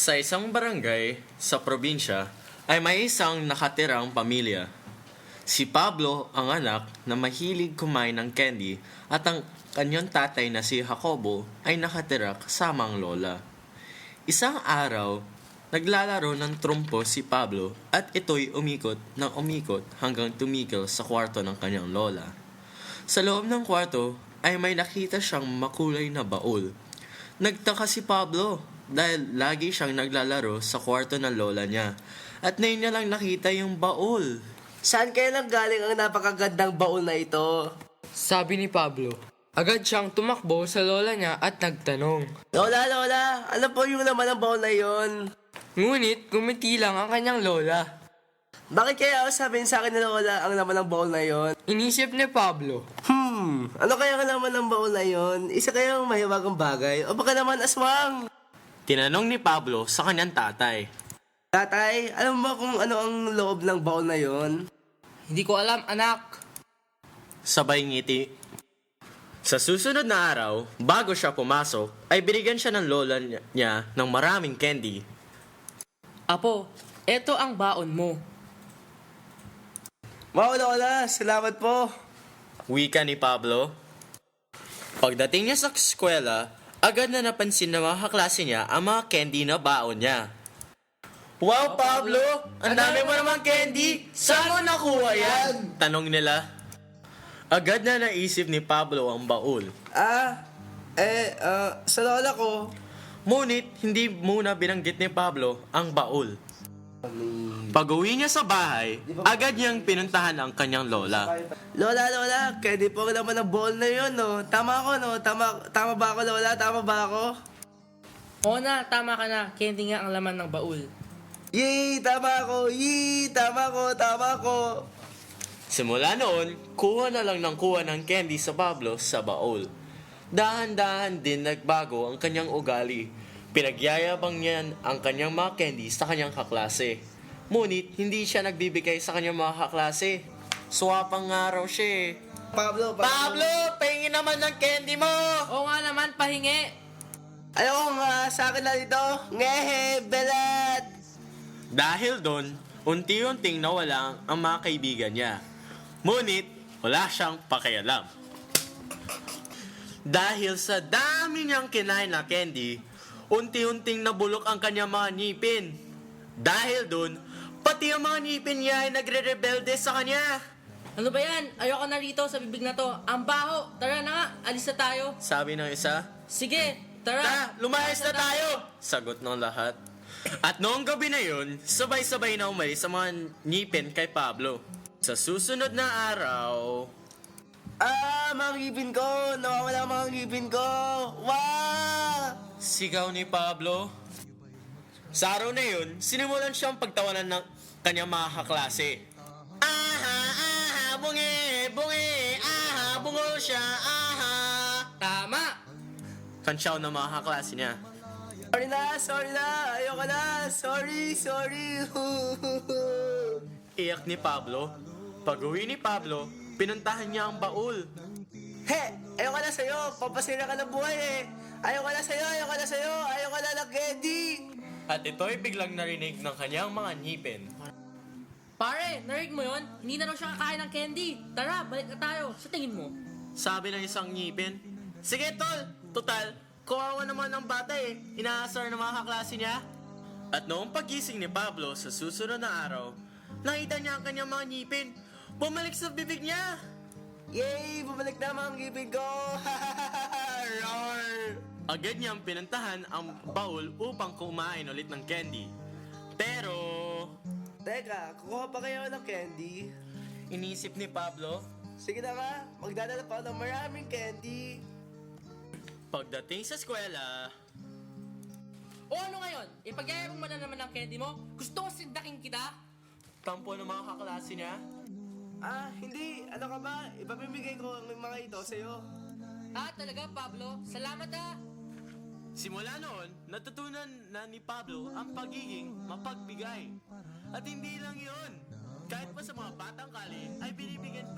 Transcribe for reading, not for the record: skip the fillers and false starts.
Sa isang barangay sa probinsya ay may isang nakatirang pamilya. Si Pablo ang anak na mahilig kumain ng candy at ang kanyang tatay na si Jacobo ay nakatira kasama ang lola. Isang araw, naglalaro ng trumpo si Pablo at ito'y umikot ng umikot hanggang tumigil sa kwarto ng kanyang lola. Sa loob ng kwarto ay may nakita siyang makulay na baul. Nagtaka si Pablo dahil lagi siyang naglalaro sa kwarto ng lola niya at ngayon niya lang nakita yung baul. Saan kaya nanggaling ang napakagandang baul na ito? Sabi ni Pablo. Agad siyang tumakbo sa lola niya at nagtanong. Lola, ano po yung laman ng baul na yon? Ngunit gumiti lang ang kanyang lola. Bakit kaya sabihin sa akin ni Lola ang laman ng baul na yon? Inisip ni Pablo. Ano kaya ang laman ng baul na yon? Isa kayang mahiwagang bagay o baka naman aswang? Tinanong ni Pablo sa kanyang tatay. Tatay, alam mo ba kung ano ang loob ng baul na yon? Hindi ko alam, anak. Sabay ngiti. Sa susunod na araw, bago siya pumasok, ay binigyan siya ng lola niya ng maraming candy. Apo, eto ang baon mo. Wow, Lola, salamat po. Wika ni Pablo. Pagdating niya sa eskwela, agad na napansin ng mga kaklase niya ang mga candy na baon niya. Wow, Pablo! Ang dami mo namang candy! Saan mo nakuha yan? Tanong nila. Agad na naisip ni Pablo ang baul. Sa lola ko. Ngunit, hindi muna binanggit ni Pablo ang baul. Pag-uwi niya sa bahay, agad niyang pinuntahan ang kanyang lola. Lola, pwede po naman ang baul na yon, no? Tama ako, no? Tama ba ako, Lola? Tama ba ako? Oo na, tama ka na. Candy nga ang laman ng baul. Yee, tama ako! Yee, tama ko! Simula noon, kuha na lang ng kuha ng candy sa Pablo sa baul. Dahan-dahan din nagbago ang kanyang ugali. Pinagyayabang niyan ang kanyang mga candy sa kanyang kaklase. Ngunit, hindi siya nagbibigay sa kanyang mga kaklase. Swapang nga raw siya eh. Pablo! Pahingin naman ng candy mo! Oo nga naman, pahingi. Ayoko nga, sa akin na dito. Ngehe, belat! Dahil doon, unti-unting nawala ang mga kaibigan niya. Ngunit, wala siyang pakialam. Dahil sa dami niyang kinain na candy, unti-unting nabulok ang kanyang mga ngipin. Dahil doon, pati ang mga ngipin niya ay nagre-rebelde sa kanya. Ano ba yan? Ayoko na rito sa bibig na to. Ang baho. Tara na nga, alis na tayo. Sabi ng isa, Sige, tara. lumayas na tayo! Sagot ng lahat. At noong gabi na yun, sabay-sabay na umalis sa mga ngipin kay Pablo. Sa susunod na araw, Mga ngipin ko! Nawawala ang mga ngipin ko! Wah! sigaw ni Pablo. Sa araw na yun, sinimulan siyang pagtawanan ng kanyang mga kaklase. Bungi, bungol siya, Tama. Kansyaw ng mga kaklase niya. Sorry na! Ayoko na! Sorry! Iyak ni Pablo. Pag-uwi ni Pablo, pinuntahan niya ang baul. He! Ayoko na sa'yo! Papasira ka ng buhay eh! Ayoko na sa'yo! Ayoko na ng candy! At ito'y biglang narinig ng kanyang mga ngipin. Pare, narinig mo yun? Hindi na raw siya kakain ng candy. Tara, balik na tayo. Sa tingin mo? Sabi ng isang ngipin, sige tol, total, kawawa naman ng bata eh. Inaasar ng mga kaklase niya. At noong pagising ni Pablo sa susunod na araw, nakita niya ang kanyang mga ngipin. Bumalik sa bibig niya. Yay! Bumalik na mga ngipin ko! Roar! Agad niyang pinuntahan ang baul upang kumain ulit ng candy. Pero, Teka, kukuha pa kayo ng candy? inisip ni Pablo, Sige na nga, magdadala pa ako ng maraming candy. pagdating sa eskwela, O ano ngayon? Ipagyayabang mo na naman ang candy mo? Gusto ko sindakin kita? tampo ng mga kaklase niya. Hindi. Ano ka ba? Ipapimigay ko ang mga ito sa'yo. Talaga, Pablo? Salamat Simula noon, natutunan na ni Pablo ang pagiging mapagbigay. At hindi lang yun. Kahit pa sa mga batang kali, ay binibigyan pa